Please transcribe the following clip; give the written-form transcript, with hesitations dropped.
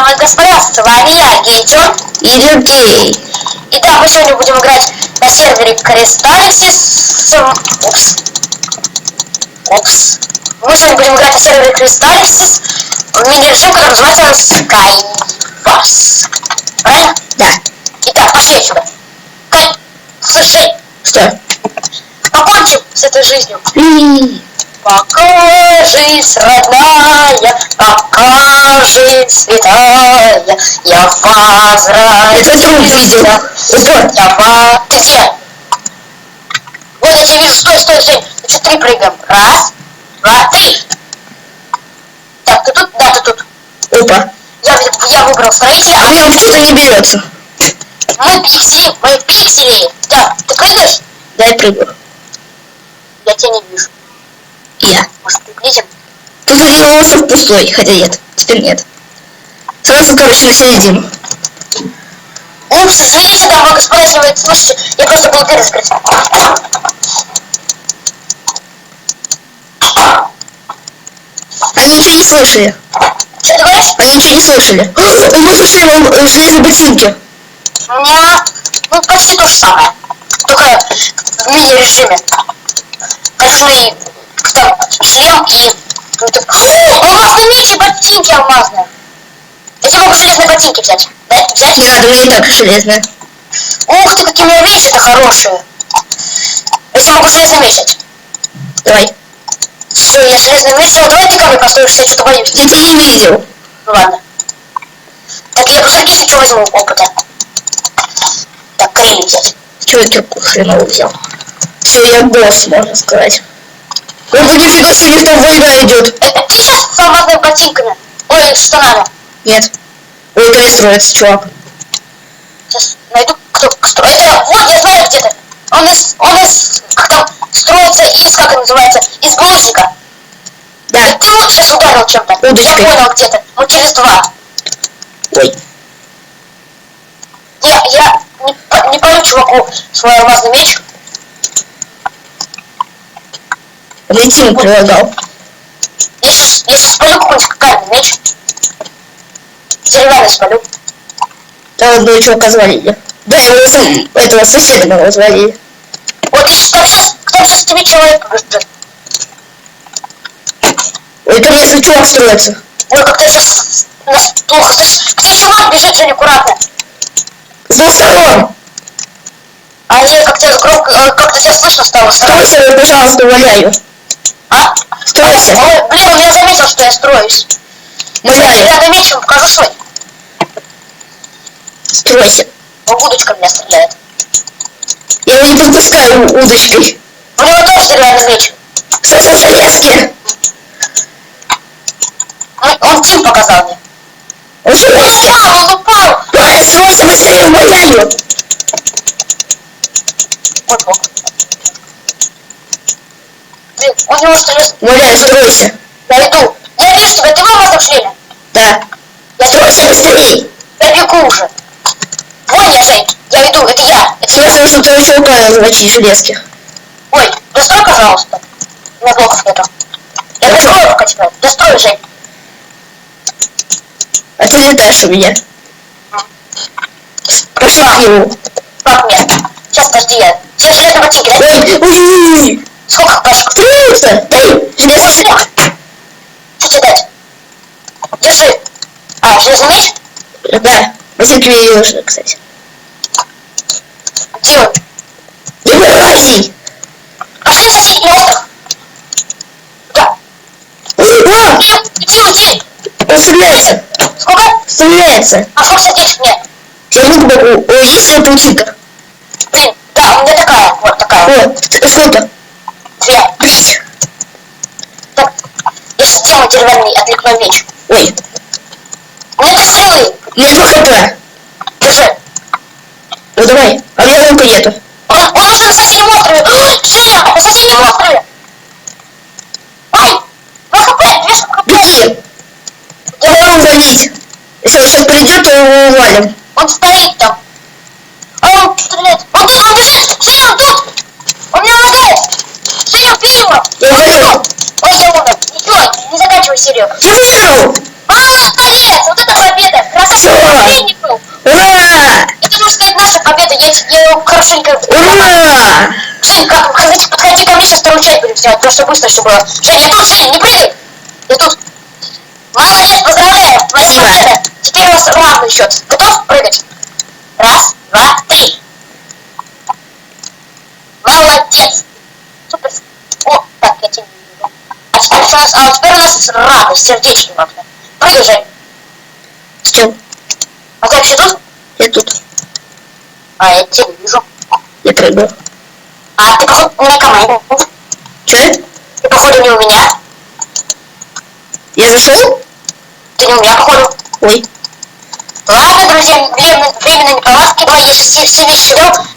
дамы и господа, с вами я, Гейджон и Людей. Итак, мы сегодня будем играть на сервере Кристалликсис. Мы сегодня будем играть на сервере Кристалликсис в мини-режим, который называется Skywars. Правильно? Да. Итак, пошли отсюда. Слушай, что? Покончим с этой жизнью. Пока жизнь родная, пока жизнь святая, я возвращаюсь. Это друг видел. Давай. Ты где? Вот я тебя вижу. Стой. Ну что, 3 прыгаем. 1, 2, 3. Так, ты тут? Да, ты тут. Опа. Я выбрал строителя. А мне что-то не берется. Мы пиксели. Да, ты прыгаешь? Да, я прыгаю. Я тебя не вижу. Я. Может, приблизим? Тут один остров пустой, хотя нет, теперь нет. Сразу, короче, на середину. Упс, извините, дамы и господа, если вы это слышите, я просто был дверь закрыть. Они ничего не слышали. Что ты говоришь? Они ничего не слышали. Мы слышали железные ботинки. У меня, ну, почти то же самое. Только в мини-режиме. Костяные, там, шлем и... алмазный меч и ботинки алмазные. Я тебе могу железные ботинки взять. Да, взять? Не надо, у меня и так железные. Ух ты, какие у меня вещи-то хорошие. Я тебе могу железный меч взять. Давай. Все, я железный меч взял. Давай ты ко мне построишься, я что-то боюсь. Я тебя не видел. Ну ладно. Так, я быстро еще возьму опыта. Так, крылья взять. Чего я кирку хреново взял? Все, я босс, можно сказать. Ой, нифига себе, там война идет. Это ты сейчас с алмазными ботинками? Ой, штанами. Нет. Ой, это не строится, чувак. Сейчас найду, кто строит. Это, вот, я знаю где-то. Он из, как там, строится из, как это называется, из булыжника. Да. Ты вот сейчас ударил чем-то. Удочкой. Я понял где-то. Ну, через 2. Ой. Я не палю чуваку свой алмазный меч. Он и Тиму прилагал. Я сейчас спалю какой-нибудь каменный меч. Деревянный спалю. Там одного чувака завалили. Да, его этого соседа моего завалили. Вот видишь, там сейчас тебе человек побежит. Ой, там если чувак строится. Ой, как-то сейчас нас плохо слышишь. К тебе чувак бежит, Женя, аккуратно. С двух сторон. А я как-то громко, как-то тебя слышно стало. Стройся, я, пожалуйста, умоляю. А? Стройся. Ой, блин, он меня заметил, что я строюсь. Умоляю. Я на меч ему покажу свой. Стройся. Он удочка меня стреляет. Я его не подпускаю удочкой. У него тоже деревянный меч. Кстати, железки. Он Тим показал мне. Он железки. Он упал. Ой, стройся быстрее, умоляю. Вот. Блин, у него что ли... Умоляю, стройся. Я иду. Я вижу тебя, ты в алмазном шлеме? Да. Стройся быстрее. Я бегу уже. Вон я, Жень. Я иду, это я. Это я. Смысл, что того чувака замочить железки. Ой, дострой, пожалуйста. У меня блоков нету. Я дострою пока тебя. Дострой, Жень. А ты летаешь у меня. Пошли к нему. Как мне? Сейчас, подожди, я. Все железные ботинки, да? Ой. Сколько пашек? Строится. Дай железки. Что тебе дать? Держи. А, железный меч? Да. Ботинки мне не нужны, кстати. Где он? Не вылази. Пошли на соседний остров. Да. Вон. Уйди. Он стреляется. Сколько? Стреляется. А сколько сердечек мне? Я руку могу. Ой, есть ли паутинка? Блин, да, у меня такая. Вот такая. Вот. Сколько? 2. Блять. Так, я сейчас делаю деревянный отвлекной меч. Ой. Нету стрелы. У меня 2 хп. Держи. Ну давай. А у меня лука нету. Он уже на соседнем острове. Женя, на соседнем острове. Ой, 2 хп, 2 хп. Беги. Давай его увалить. Если он сейчас придет, то его увалим. Он стоит там. А он стреляет. Он тут, он бежит. Женя, он тут. Он меня лагает. Женя, убей его. Я увалил. Ой, я умер. Ничего, не заканчивай серию. Я выиграл. А, молодец, вот это победа. Женя, подходи ко мне, сейчас вторую часть будем снимать, просто быстро все было. Женя, я тут, Женя, не прыгай. Я тут. Молодец, поздравляю, моя победа. Теперь у вас равный счет. Готов прыгать? Раз, два, три. Молодец. Супер. О, так, я тебя не вижу. А теперь у нас радость, сердечки нужны. Прыгай, Жень. С чем? А ты вообще тут? Я тут. А, я тебя не вижу. Я прыгаю. А ты, походу, не команда. Че? Ты, походу, не у меня. Я зашел? Ты не у меня, походу. Ой. Ладно, друзья, временные неполадки. Я сейчас сильно сидел.